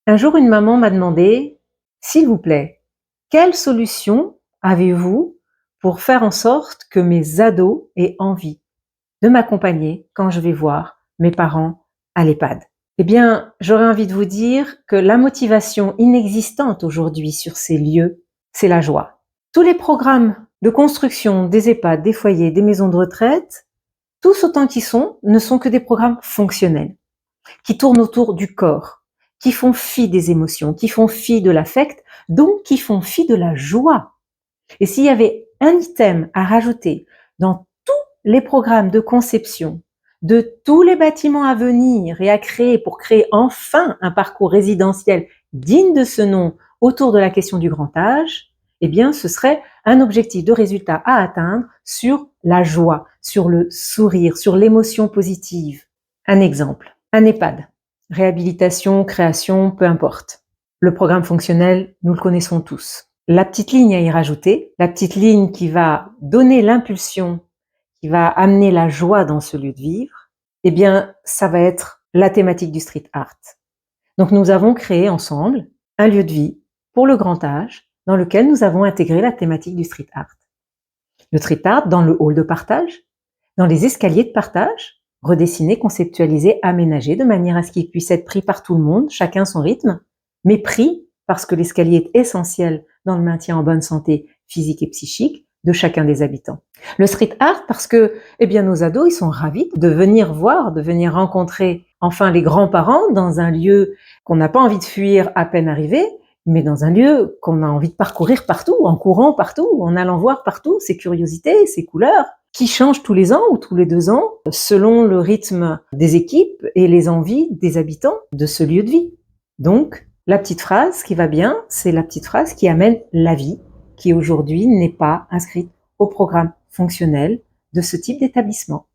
Un jour, une maman m'a demandé: «S'il vous plaît, quelle solution avez-vous pour faire en sorte que mes ados aient envie de m'accompagner quand je vais voir mes parents à l'EHPAD?» Eh bien, j'aurais envie de vous dire que la motivation inexistante aujourd'hui sur ces lieux, c'est la joie. Tous les programmes de construction des EHPAD, des foyers, des maisons de retraite, tous autant qu'ils sont, ne sont que des programmes fonctionnels, qui tournent autour du corps, qui font fi des émotions, qui font fi de l'affect, donc qui font fi de la joie. Et s'il y avait un item à rajouter dans tous les programmes de conception de tous les bâtiments à venir et à créer pour créer enfin un parcours résidentiel digne de ce nom autour de la question du grand âge, eh bien, ce serait un objectif de résultat à atteindre sur la joie, sur le sourire, sur l'émotion positive. Un exemple, un EHPAD, réhabilitation, création, peu importe. Le programme fonctionnel, nous le connaissons tous. La petite ligne à y rajouter, la petite ligne qui va donner l'impulsion, qui va amener la joie dans ce lieu de vivre, eh bien, ça va être la thématique du street art. Donc, nous avons créé ensemble un lieu de vie pour le grand âge dans lequel nous avons intégré la thématique du street art. Le street art dans le hall de partage, dans les escaliers de partage, redessinés, conceptualisés, aménagés de manière à ce qu'ils puissent être pris par tout le monde, chacun son rythme, mais pris parce que l'escalier est essentiel dans le maintien en bonne santé physique et psychique de chacun des habitants. Le street art parce que, eh bien, nos ados, ils sont ravis de venir voir, de venir rencontrer enfin les grands-parents dans un lieu qu'on n'a pas envie de fuir à peine arrivé, mais dans un lieu qu'on a envie de parcourir partout, en courant partout, en allant voir partout ces curiosités, ces couleurs, qui changent tous les ans ou tous les 2 ans, selon le rythme des équipes et les envies des habitants de ce lieu de vie. Donc, la petite phrase qui va bien, c'est la petite phrase qui amène la vie, qui aujourd'hui n'est pas inscrite au programme fonctionnel de ce type d'établissement.